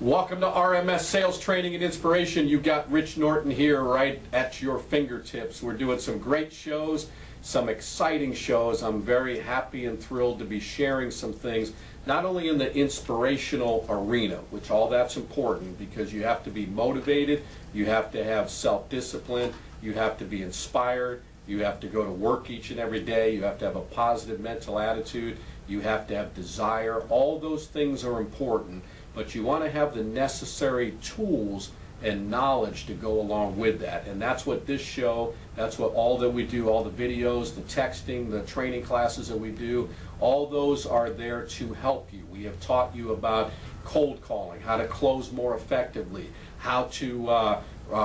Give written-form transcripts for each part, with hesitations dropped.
Welcome to RMS Sales Training and Inspiration. You've got Rich Norton here right at your fingertips. We're doing some great shows, some exciting shows. I'm very happy and thrilled to be sharing some things, not only in the inspirational arena, which all that's important because you have to be motivated, you have to have self-discipline, you have to be inspired, you have to go to work each and every day, you have to have a positive mental attitude, you have to have desire. All those things are important. But you want to have the necessary tools and knowledge to go along with that. And that's what this show, that's what all that we do, all the videos, the texting, the training classes that we do, all those are there to help you. We have taught you about cold calling, how to close more effectively, how to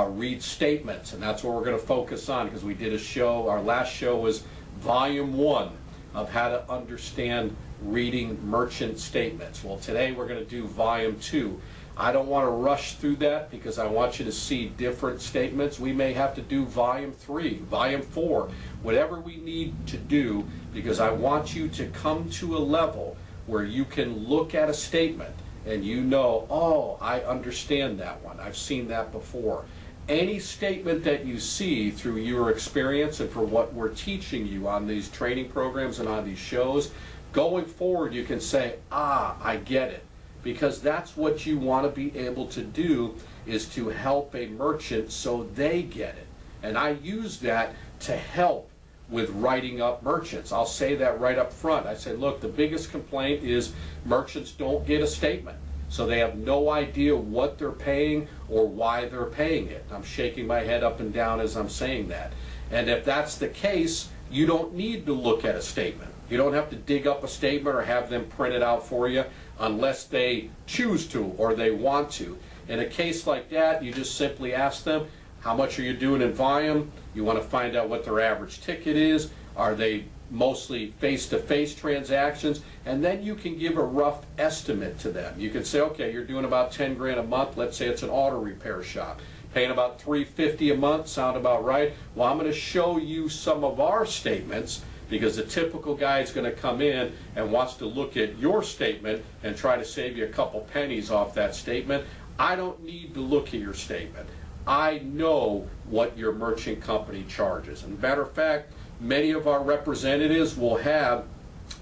read statements, and that's what we're going to focus on because we did a show, our last show was Volume 1 of how to understand reading merchant statements. Well, today we're going to do Volume 2. I don't want to rush through that because I want you to see different statements. We may have to do Volume 3, Volume 4, whatever we need to do, because I want you to come to a level where you can look at a statement and you know, oh, I understand that one. I've seen that before. Any statement that you see through your experience and for what we're teaching you on these training programs and on these shows, going forward you can say, ah, I get it. Because that's what you want to be able to do, is to help a merchant so they get it. And I use that to help with writing up merchants. I'll say that right up front. I say, look, the biggest complaint is merchants don't get a statement. So they have no idea what they're paying or why they're paying it. I'm shaking my head up and down as I'm saying that. And if that's the case, you don't need to look at a statement. You don't have to dig up a statement or have them print it out for you unless they choose to or they want to. In a case like that, you just simply ask them, how much are you doing in volume? You want to find out what their average ticket is. Are they mostly face-to-face transactions? And then you can give a rough estimate to them. You can say, okay, you're doing about 10 grand a month. Let's say it's an auto repair shop. Paying about $350 a month, sound about right? Well, I'm going to show you some of our statements, because the typical guy is going to come in and wants to look at your statement and try to save you a couple pennies off that statement. I don't need to look at your statement. I know what your merchant company charges. And matter of fact, many of our representatives will have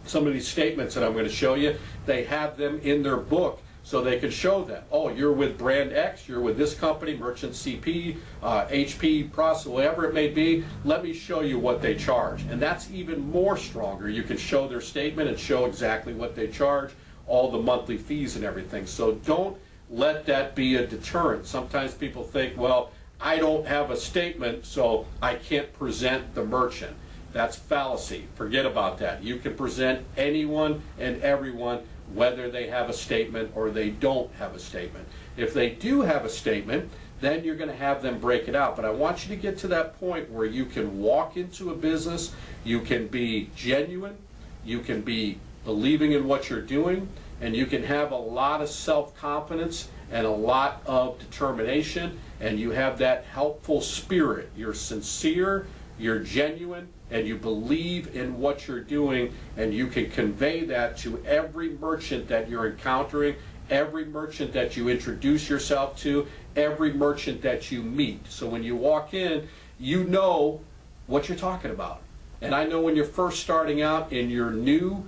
some of these statements that I'm going to show you. They have them in their book so they can show them. Oh, you're with brand X, you're with this company, Merchant CP, HP, Process, whatever it may be. Let me show you what they charge. And that's even more stronger. You can show their statement and show exactly what they charge, all the monthly fees and everything. So don't let that be a deterrent. Sometimes people think, well, I don't have a statement, so I can't present the merchant. That's fallacy. Forget about that. You can present anyone and everyone, whether they have a statement or they don't have a statement. If they do have a statement, then you're going to have them break it out. But I want you to get to that point where you can walk into a business, you can be genuine, you can be believing in what you're doing, and you can have a lot of self-confidence and a lot of determination, and you have that helpful spirit. You're sincere, you're genuine, and you believe in what you're doing, and you can convey that to every merchant that you're encountering, every merchant that you introduce yourself to, every merchant that you meet. So when you walk in, you know what you're talking about. And I know when you're first starting out and you're new,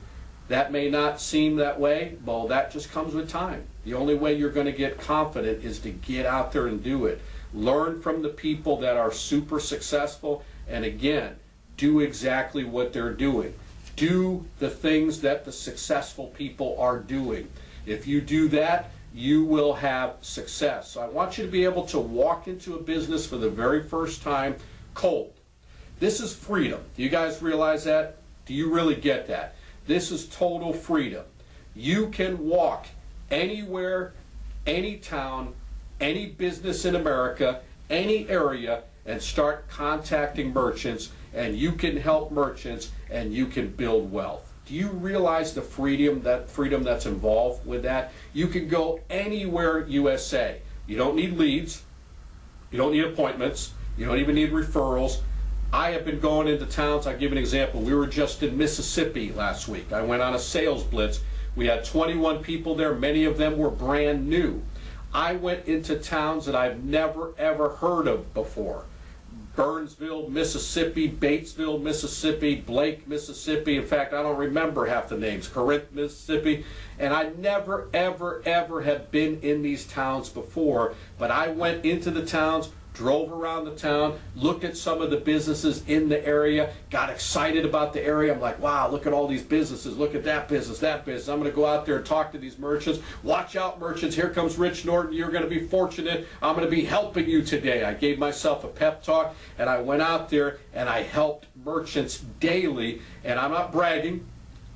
that may not seem that way. Well, that just comes with time. The only way you're going to get confident is to get out there and do it. Learn from the people that are super successful, and again, do exactly what they're doing. Do the things that the successful people are doing. If you do that, you will have success. So I want you to be able to walk into a business for the very first time cold. This is freedom. Do you guys realize that? Do you really get that? This is total freedom. You can walk anywhere, any town, any business in America, any area, and start contacting merchants, and you can help merchants and you can build wealth. Do you realize the freedom that's involved with that? You can go anywhere USA. You don't need leads, you don't need appointments, you don't even need referrals. I have been going into towns. I'll give you an example. We were just in Mississippi last week. I went on a sales blitz. We had 21 people there. Many of them were brand new. I went into towns that I've never ever heard of before. Burnsville, Mississippi, Batesville, Mississippi, Blake, Mississippi. In fact, I don't remember half the names. Corinth, Mississippi. And I never, ever, ever have been in these towns before. But I went into the towns, drove around the town, looked at some of the businesses in the area, got excited about the area. I'm like, wow, look at all these businesses. Look at that business, that business. I'm going to go out there and talk to these merchants. Watch out, merchants. Here comes Rich Norton. You're going to be fortunate. I'm going to be helping you today. I gave myself a pep talk, and I went out there and I helped merchants daily. And I'm not bragging.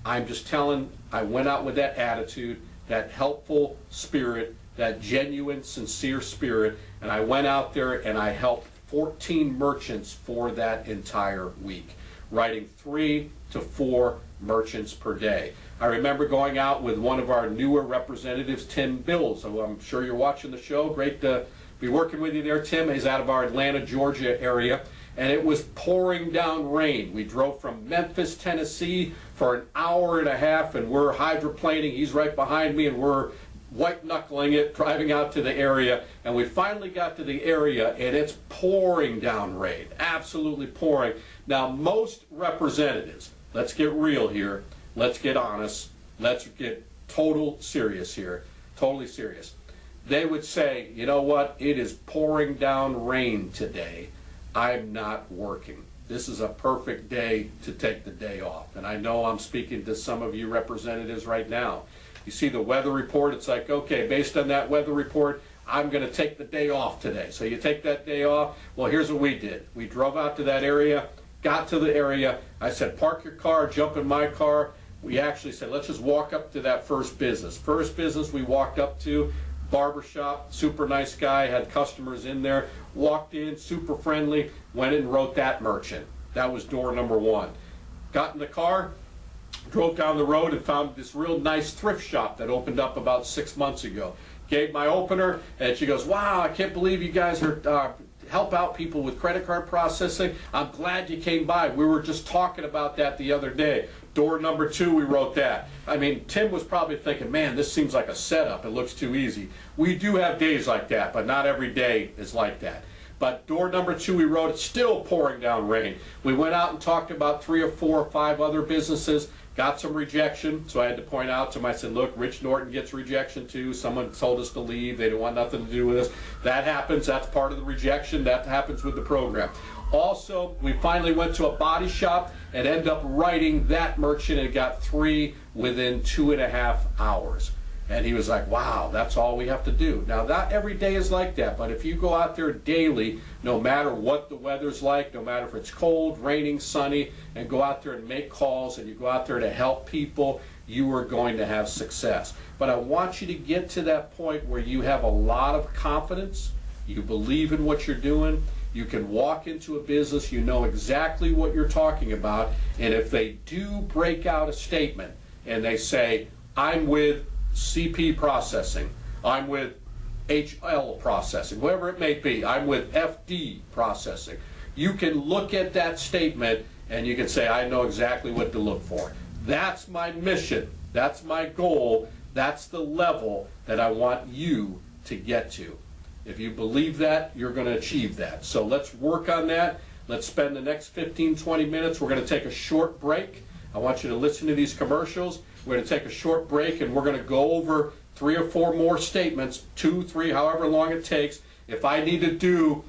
I'm just telling, I went out with that attitude, that helpful spirit, that genuine, sincere spirit, and I went out there and I helped 14 merchants for that entire week, writing 3 to 4 merchants per day. I remember going out with one of our newer representatives, Tim Bills, who I'm sure you're watching the show. Great to be working with you there, Tim. He's out of our Atlanta, Georgia area, and it was pouring down rain. We drove from Memphis, Tennessee for an hour and a half, and we're hydroplaning. He's right behind me, and we're white knuckling it, driving out to the area, and we finally got to the area and it's pouring down rain, absolutely pouring. Now most representatives, let's get real here, let's get honest, let's get totally serious here, totally serious. They would say, you know what, it is pouring down rain today, I'm not working. This is a perfect day to take the day off. And I know I'm speaking to some of you representatives right now. You see the weather report, it's like, okay, based on that weather report, I'm going to take the day off today. So you take that day off. Well, here's what we did. We drove out to that area, got to the area. I said, park your car, jump in my car. We actually said, let's just walk up to that first business. First business we walked up to, barbershop, super nice guy, had customers in there. Walked in, super friendly, went and wrote that merchant. That was door number 1. Got in the car, drove down the road and found this real nice thrift shop that opened up about 6 months ago. Gave my opener, and she goes, wow, I can't believe you guys are help out people with credit card processing. I'm glad you came by. We were just talking about that the other day. Door number 2, we wrote that. I mean, Tim was probably thinking, man, this seems like a setup. It looks too easy. We do have days like that, but not every day is like that. But door number 2 we wrote, it's still pouring down rain. We went out and talked about 3 or 4 or 5 other businesses. Got some rejection, so I had to point out to him, I said, look, Rich Norton gets rejection too. Someone told us to leave. They didn't want nothing to do with us. That happens. That's part of the rejection. That happens with the program. Also, we finally went to a body shop and ended up writing that merchant and got 3 within 2.5 hours. And he was like, wow, that's all we have to do. Now, not every day is like that, but if you go out there daily, no matter what the weather's like, no matter if it's cold, raining, sunny, and go out there and make calls, and you go out there to help people, you are going to have success. But I want you to get to that point where you have a lot of confidence, you believe in what you're doing, you can walk into a business, you know exactly what you're talking about, and if they do break out a statement and they say, I'm with CP processing, I'm with HL processing, whatever it may be, I'm with FD processing. You can look at that statement and you can say, I know exactly what to look for. That's my mission, that's my goal, that's the level that I want you to get to. If you believe that, you're going to achieve that. So let's work on that. Let's spend the next 15-20 minutes. We're going to take a short break. I want you to listen to these commercials. We're going to take a short break and we're going to go over 3 or 4 more statements, 2, 3, however long it takes. If I need to do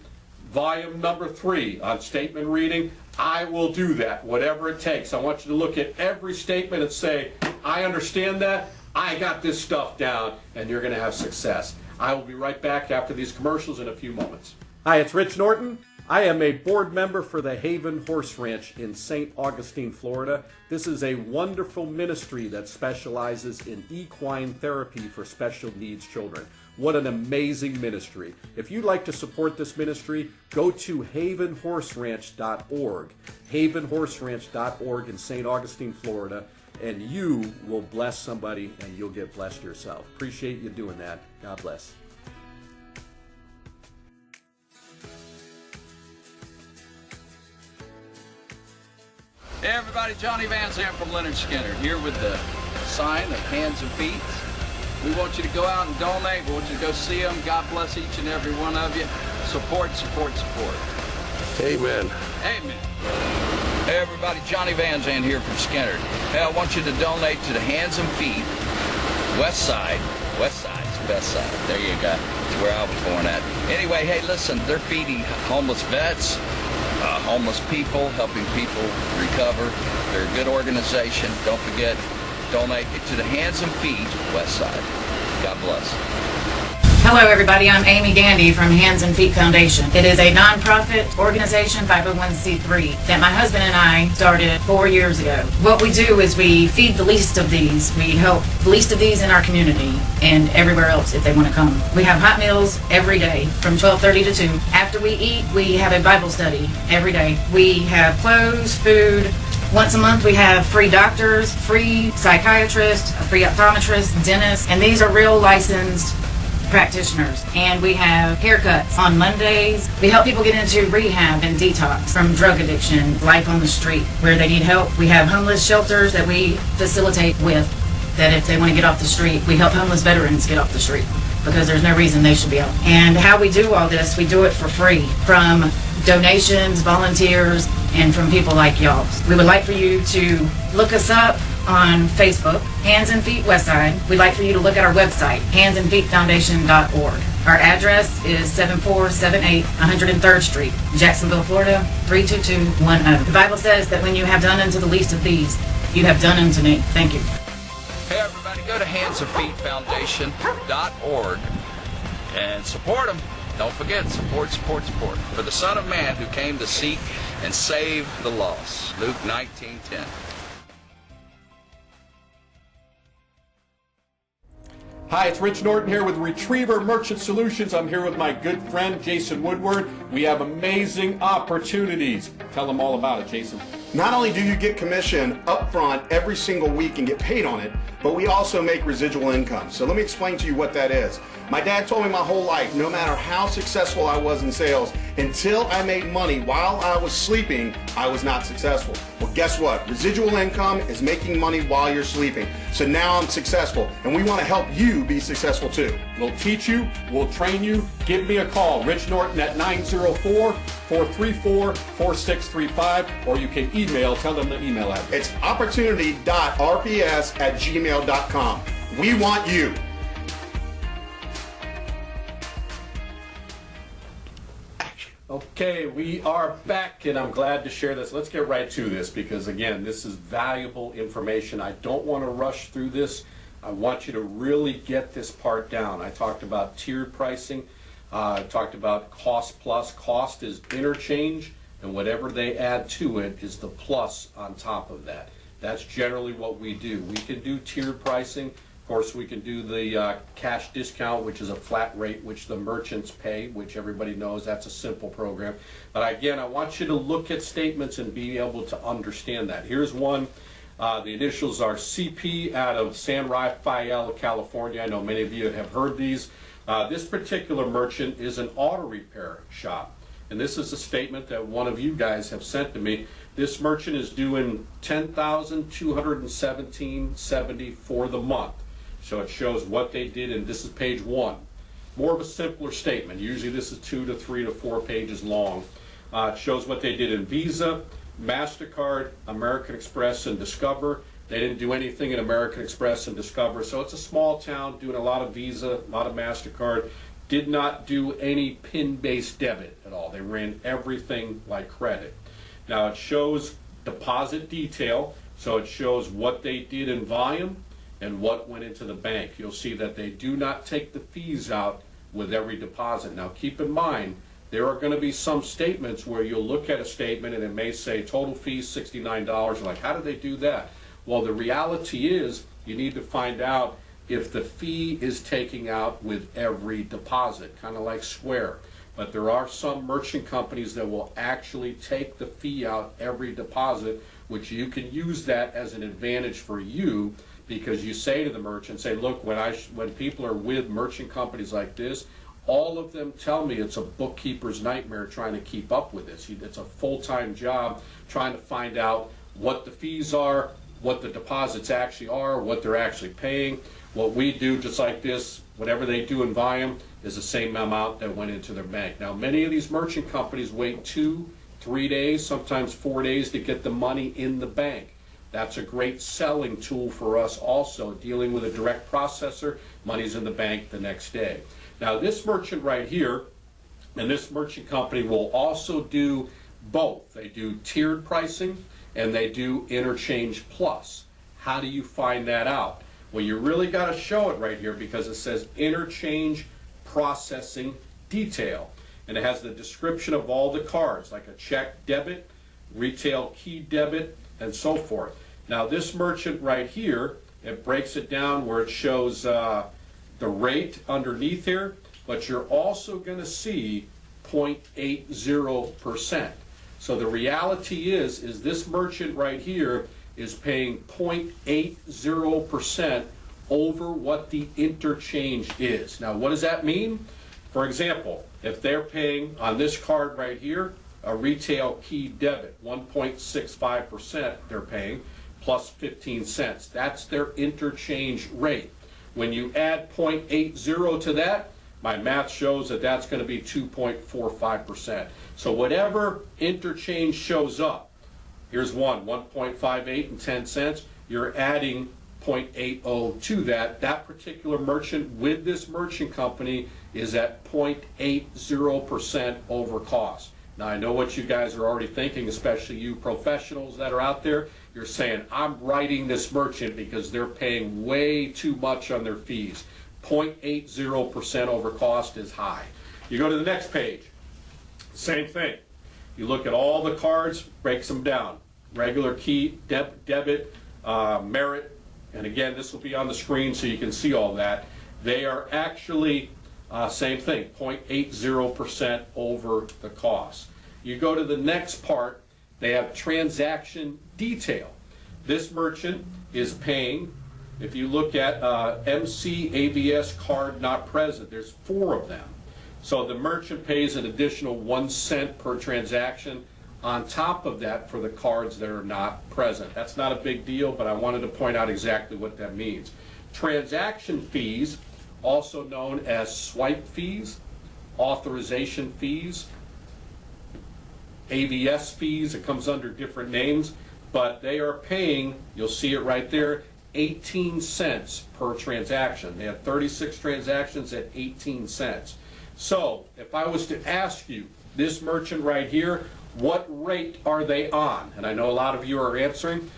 volume number 3 on statement reading, I will do that, whatever it takes. I want you to look at every statement and say, I understand that, I got this stuff down, and you're going to have success. I will be right back after these commercials in a few moments. Hi, it's Rich Norton. I am a board member for the Haven Horse Ranch in St. Augustine, Florida. This is a wonderful ministry that specializes in equine therapy for special needs children. What an amazing ministry. If you'd like to support this ministry, go to havenhorseranch.org, havenhorseranch.org in St. Augustine, Florida, and you will bless somebody and you'll get blessed yourself. Appreciate you doing that. God bless. Hey everybody, Johnny Van Zandt from Leonard Skinner here with the sign of Hands and Feet. We want you to go out and donate. We want you to go see them. God bless each and every one of you. Support, support, support. Amen. Amen. Hey everybody, Johnny Van Zandt here from Skinner. Hey, I want you to donate to the Hands and Feet, Westside. Westside's the best side. There you go. That's where I was born at. Anyway, hey, listen, they're feeding homeless vets, homeless people, helping people recover. They're a good organization. Don't forget, donate to the Hands and Feet, Westside. God bless. Hello everybody, I'm Amy Gandy from Hands and Feet Foundation. It is a non-profit organization, 501c3, that my husband and I started 4 years ago. What we do is we feed the least of these. We help the least of these in our community and everywhere else if they want to come. We have hot meals every day from 12:30 to 2. After we eat, we have a Bible study every day. We have clothes, food. Once a month we have free doctors, free psychiatrists, a free optometrist, dentists, and these are real licensed practitioners. And we have haircuts on Mondays. We help people get into rehab and detox from drug addiction, life on the street where they need help. We have homeless shelters that we facilitate with, that if they want to get off the street, we help homeless veterans get off the street because there's no reason they should be out. And how we do all this, we do it for free from donations, volunteers, and from people like y'all. We would like for you to look us up on Facebook, Hands and Feet Westside. We'd like for you to look at our website, handsandfeetfoundation.org. Our address is 7478 103rd Street, Jacksonville, Florida, 32210. The Bible says that when you have done unto the least of these, you have done unto me. Thank you. Hey everybody, go to handsandfeetfoundation.org and support them. Don't forget, support, support, support. For the Son of Man who came to seek and save the lost. Luke 19:10. Hi, it's Rich Norton here with Retriever Merchant Solutions. I'm here with my good friend Jason Woodward. We have amazing opportunities. Tell them all about it, Jason. Not only do you get commission up front every single week and get paid on it, but we also make residual income. So let me explain to you what that is. My dad told me my whole life, no matter how successful I was in sales, until I made money while I was sleeping, I was not successful. Well, guess what? Residual income is making money while you're sleeping. So now I'm successful, and we want to help you be successful too. We'll teach you, we'll train you. Give me a call, Rich Norton at 904-434-4635, or you can tell them the email address. It's opportunity.rps@gmail.com. We want you. Okay, we are back, and I'm glad to share this. Let's get right to this because, again, this is valuable information. I don't want to rush through this. I want you to really get this part down. I talked about tiered pricing. I talked about cost plus. Cost is interchange, and whatever they add to it is the plus on top of that. That's generally what we do. We can do tiered pricing. Of course, we can do the cash discount, which is a flat rate, which the merchants pay, which everybody knows that's a simple program. But again, I want you to look at statements and be able to understand that. Here's one. The initials are CP out of San Rafael, California. I know many of you have heard these. This particular merchant is an auto repair shop. And this is a statement that one of you guys have sent to me. This merchant is doing $10,217.70 for the month. So it shows what they did, and this is page 1. More of a simpler statement. Usually this is 2 to 3 to 4 pages long. It shows what they did in Visa, MasterCard, American Express, and Discover. They didn't do anything in American Express and Discover. So it's a small town doing a lot of Visa, a lot of MasterCard. Did not do any PIN-based debit at all. They ran everything like credit. Now it shows deposit detail, so it shows what they did in volume and what went into the bank. You'll see that they do not take the fees out with every deposit. Now keep in mind, there are going to be some statements where you'll look at a statement and it may say total fees $69. You're like, how did they do that? Well, the reality is you need to find out if the fee is taking out with every deposit, kind of like Square. But there are some merchant companies that will actually take the fee out every deposit, which you can use that as an advantage for you, because you say to the merchant, say, look, when people are with merchant companies like this, all of them tell me it's a bookkeeper's nightmare trying to keep up with this. It's a full-time job trying to find out what the fees are, what the deposits actually are, what they're actually paying. What we do, just like this, whatever they do in volume is the same amount that went into their bank. Now, many of these merchant companies wait 2, 3 days, sometimes 4 days to get the money in the bank. That's a great selling tool for us also, dealing with a direct processor, money's in the bank the next day. Now, this merchant right here, and this merchant company will also do both. They do tiered pricing and they do Interchange Plus. How do you find that out? Well, you really got to show it right here because it says Interchange Processing Detail. And it has the description of all the cards, like a check debit, retail key debit, and so forth. Now, this merchant right here, it breaks it down where it shows the rate underneath here, but you're also going to see 0.80%. So the reality is this merchant right here is paying 0.80% over what the interchange is. Now, what does that mean? For example, if they're paying on this card right here, a retail key debit, 1.65% they're paying, plus 15 cents. That's their interchange rate. When you add 0.80 to that, my math shows that that's going to be 2.45%. So whatever interchange shows up, here's 1.58 and 10 cents, you're adding 0.80 to that. That particular merchant with this merchant company is at 0.80% over cost. Now, I know what you guys are already thinking, especially you professionals that are out there. You're saying, I'm writing this merchant because they're paying way too much on their fees. 0.80% over cost is high. You go to the next page, same thing. You look at all the cards, breaks them down. Regular key, debit, merit, and again, this will be on the screen so you can see all that. They are actually, same thing, 0.80% over the cost. You go to the next part, they have transaction detail. This merchant is paying, if you look at MC AVS card not present, there's 4 of them. So the merchant pays an additional 1 cent per transaction on top of that for the cards that are not present. That's not a big deal, but I wanted to point out exactly what that means. Transaction fees, also known as swipe fees, authorization fees, AVS fees, it comes under different names, but they are paying, you'll see it right there, 18 cents per transaction. They have 36 transactions at 18 cents. So if I was to ask you, this merchant right here, what rate are they on? And I know a lot of you are answering,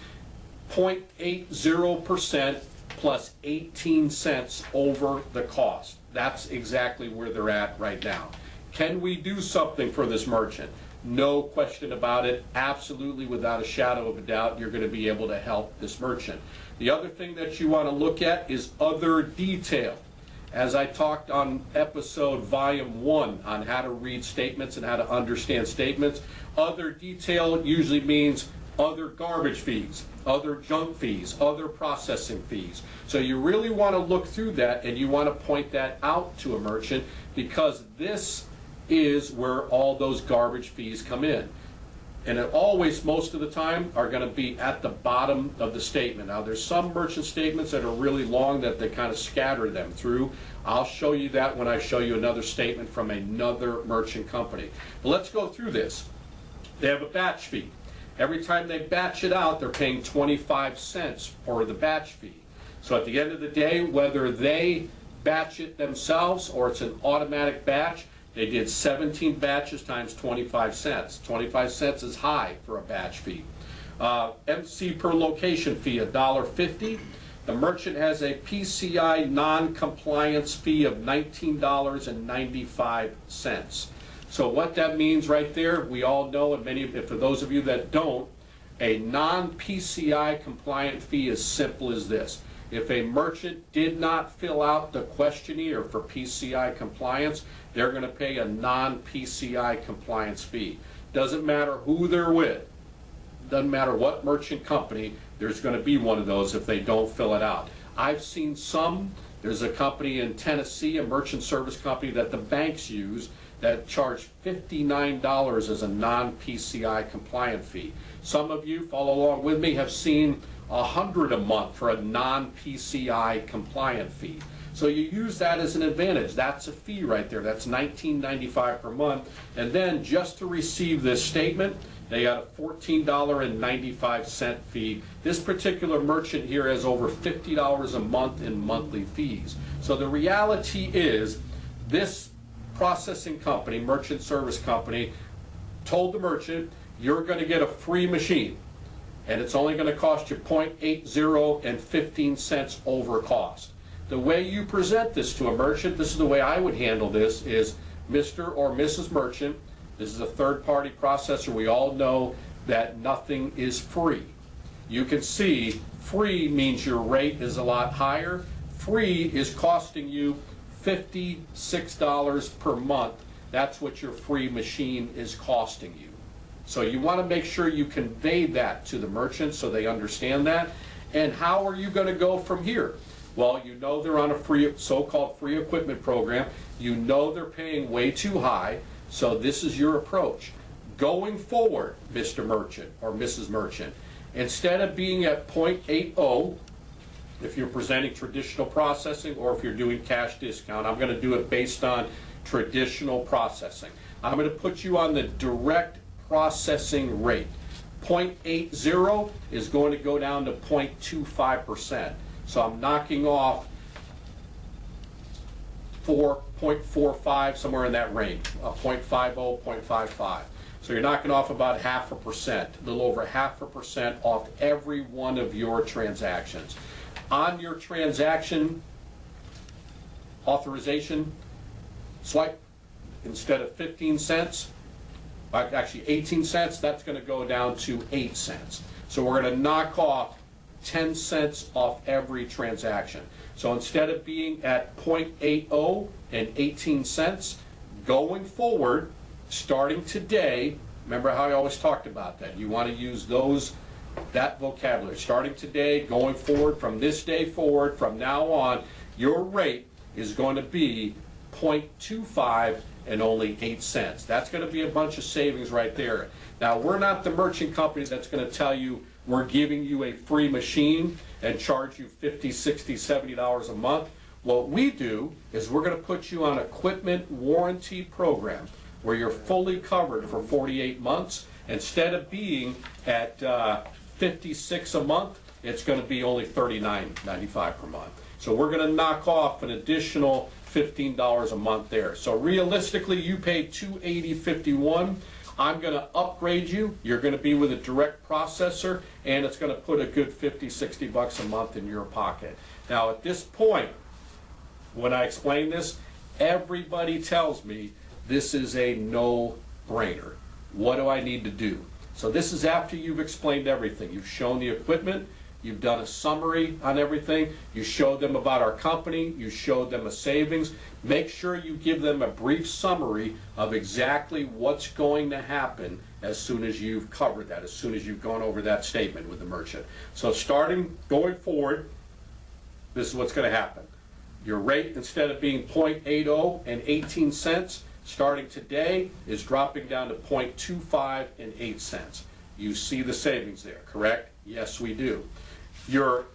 0.80% plus 18 cents over the cost. That's exactly where they're at right now. Can we do something for this merchant? No question about it. Absolutely, without a shadow of a doubt, you're going to be able to help this merchant. The other thing that you want to look at is other detail. As I talked on episode volume 1 on how to read statements and how to understand statements, other detail usually means other garbage fees, other junk fees, other processing fees. So you really want to look through that and you want to point that out to a merchant because this is where all those garbage fees come in. And it always, most of the time, are going to be at the bottom of the statement. Now, there's some merchant statements that are really long that they kind of scatter them through. I'll show you that when I show you another statement from another merchant company. But let's go through this. They have a batch fee. Every time they batch it out, they're paying 25 cents for the batch fee. So at the end of the day, whether they batch it themselves or it's an automatic batch, they did 17 batches times 25 cents. 25 cents is high for a batch fee. MC per location fee, $1.50. The merchant has a PCI non-compliance fee of $19.95. So what that means right there, we all know, and for those of you that don't, a non-PCI compliant fee is simple as this. If a merchant did not fill out the questionnaire for PCI compliance, they're going to pay a non-PCI compliance fee. Doesn't matter who they're with. Doesn't matter what merchant company, there's going to be one of those if they don't fill it out. I've seen some. There's a company in Tennessee, a merchant service company that the banks use that charge $59 as a non-PCI compliant fee. Some of you, follow along with me, have seen $100 a month for a non-PCI compliant fee. So you use that as an advantage. That's a fee right there. That's $19.95 per month. And then just to receive this statement, they got a $14.95 fee. This particular merchant here has over $50 a month in monthly fees. So the reality is, this processing company, merchant service company, told the merchant, you're going to get a free machine, and it's only going to cost you $0.80 and 15 cents over cost. The way you present this to a merchant, this is the way I would handle this, is Mr. or Mrs. Merchant, this is a third-party processor. We all know that nothing is free. You can see free means your rate is a lot higher. Free is costing you $56 per month. That's what your free machine is costing you. So you want to make sure you convey that to the merchant so they understand that. And how are you going to go from here? Well, you know they're on a free, so-called free equipment program. You know they're paying way too high, so this is your approach. Going forward, Mr. Merchant or Mrs. Merchant, instead of being at 0.80, if you're presenting traditional processing or if you're doing cash discount, I'm going to do it based on traditional processing. I'm going to put you on the direct processing rate. 0.80 is going to go down to 0.25%. So I'm knocking off 4.45, somewhere in that range, 0.50, 0.55. So you're knocking off about 0.5%, a little over 0.5% off every one of your transactions. On your transaction authorization swipe, instead of 15 cents, actually 18 cents, that's going to go down to 8 cents. So we're going to knock off 10 cents off every transaction. So instead of being at 0.80 and 18 cents, going forward, starting today, remember how I always talked about that. You want to use that vocabulary. Starting today, going forward, from this day forward, from now on, your rate is going to be 0.25 and only 8 cents. That's going to be a bunch of savings right there. Now, we're not the merchant company that's going to tell you we're giving you a free machine and charge you $50, $60, $70 a month. What we do is we're going to put you on an equipment warranty program where you're fully covered for 48 months. Instead of being at $56 a month, it's going to be only $39.95 per month. So we're going to knock off an additional $15 a month there. So realistically, you pay $280.51. I'm going to upgrade you. You're going to be with a direct processor, and it's going to put a good $50, $60 a month in your pocket. Now, at this point, when I explain this, everybody tells me this is a no-brainer. What do I need to do? So this is after you've explained everything. You've shown the equipment. You've done a summary on everything. You showed them about our company. You showed them a savings. Make sure you give them a brief summary of exactly what's going to happen as soon as you've covered that, as soon as you've gone over that statement with the merchant. So going forward, this is what's going to happen. Your rate, instead of being 0.80 and 18 cents, starting today, is dropping down to 0.25 and 8 cents. You see the savings there, correct? Yes, we do. Your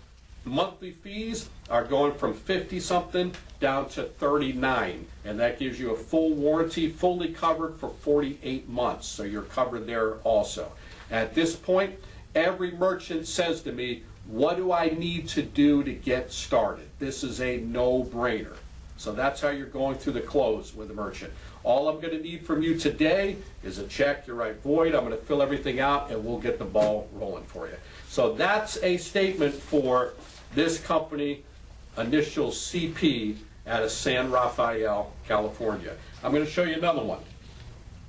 monthly fees are going from 50-something down to 39, and that gives you a full warranty, fully covered for 48 months, so you're covered there also. At this point, every merchant says to me, what do I need to do to get started? This is a no-brainer. So that's how you're going through the close with the merchant. All I'm going to need from you today is a check, your right void. I'm going to fill everything out, and we'll get the ball rolling for you. So that's a statement for this company, initial CP, out of San Rafael, California. I'm going to show you another one.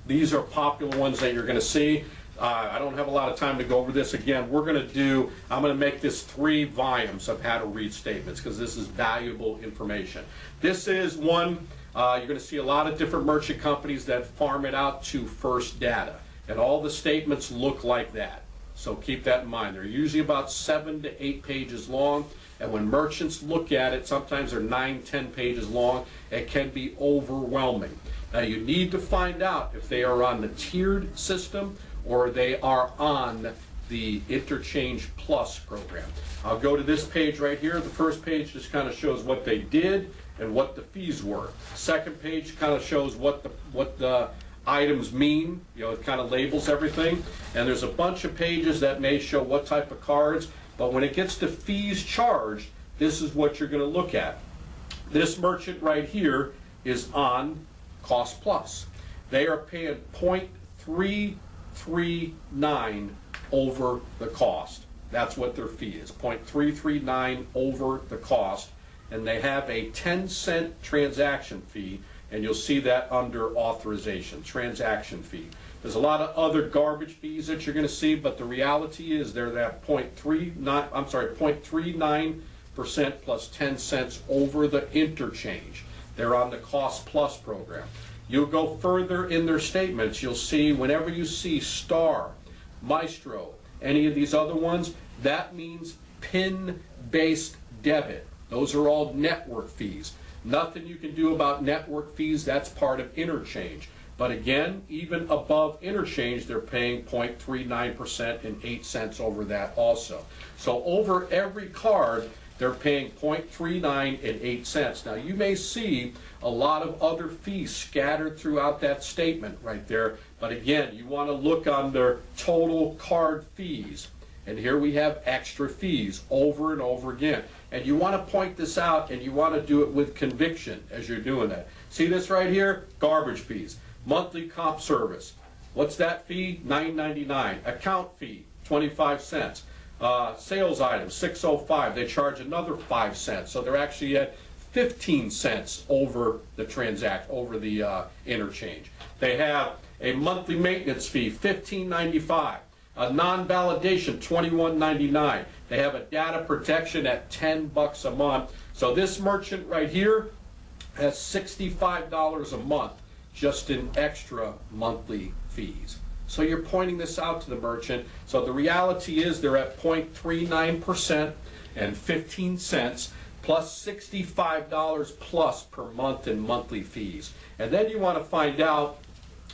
These are popular ones that you're going to see. I don't have a lot of time to go over this again. I'm going to make this 3 volumes of how to read statements because this is valuable information. This is one, you're going to see a lot of different merchant companies that farm it out to First Data. And all the statements look like that. So keep that in mind. They're usually about 7 to 8 pages long. And when merchants look at it, sometimes they're 9, 10 pages long. It can be overwhelming. Now you need to find out if they are on the tiered system or they are on the Interchange Plus program. I'll go to this page right here. The first page just kind of shows what they did and what the fees were. Second page kind of shows what the items mean, you know, it kind of labels everything. And there's a bunch of pages that may show what type of cards, but when it gets to fees charged, this is what you're going to look at. This merchant right here is on Cost Plus. They are paying 0.339 over the cost. That's what their fee is, 0.339 over the cost. And they have a 10-cent transaction fee, and you'll see that under authorization, transaction fee. There's a lot of other garbage fees that you're going to see, but the reality is they're that 0.39% plus 10 cents over the interchange. They're on the Cost Plus program. You'll go further in their statements. You'll see whenever you see Star, Maestro, any of these other ones, that means PIN-based debit. Those are all network fees. Nothing you can do about network fees. That's part of interchange. But again, even above interchange, they're paying 0.39% and 8 cents over that also. So over every card, they're paying 0.39 and 8 cents. Now you may see a lot of other fees scattered throughout that statement right there. But again, you want to look on their total card fees. And here we have extra fees over and over again. And you want to point this out, and you want to do it with conviction as you're doing that. See this right here? Garbage fees. Monthly comp service. What's that fee? $9.99. Account fee, 25 cents. Sales items, $6.05. They charge another 5 cents. So they're actually at 15 cents over the interchange. They have a monthly maintenance fee, $15.95. A non-validation, $21.99. They have a data protection at $10 a month. So this merchant right here has $65 a month just in extra monthly fees. So you're pointing this out to the merchant. So the reality is they're at 0.39% and 15 cents plus $65 plus per month in monthly fees. And then you want to find out,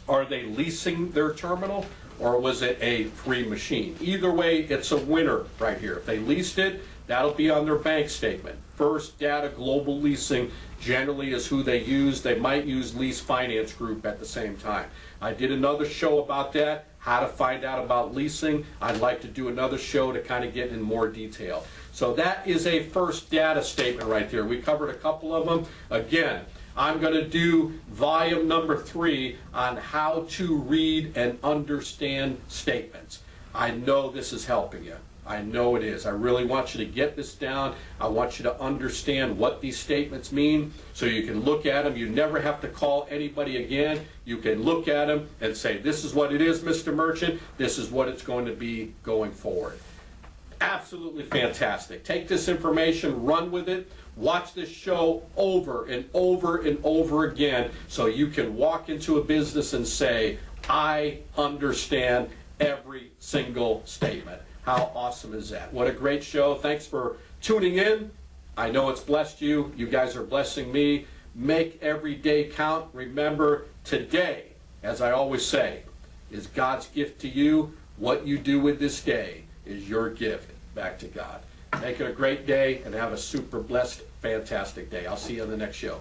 are they leasing their terminal, or was it a free machine? Either way, it's a winner right here. If they leased it, that'll be on their bank statement. First Data Global Leasing generally is who they use. They might use Lease Finance Group at the same time. I did another show about that, how to find out about leasing. I'd like to do another show to kind of get in more detail. So that is a first data statement right there. We covered a couple of them. Again, I'm going to do volume number 3 on how to read and understand statements. I know this is helping you. I know it is. I really want you to get this down. I want you to understand what these statements mean so you can look at them. You never have to call anybody again. You can look at them and say, this is what it is, Mr. Merchant. This is what it's going to be going forward. Absolutely fantastic. Take this information, run with it. Watch this show over and over and over again so you can walk into a business and say, I understand every single statement. How awesome is that? What a great show. Thanks for tuning in. I know it's blessed you. You guys are blessing me. Make every day count. Remember, today, as I always say, is God's gift to you. What you do with this day is your gift back to God. Make it a great day and have a super blessed, fantastic day. I'll see you on the next show.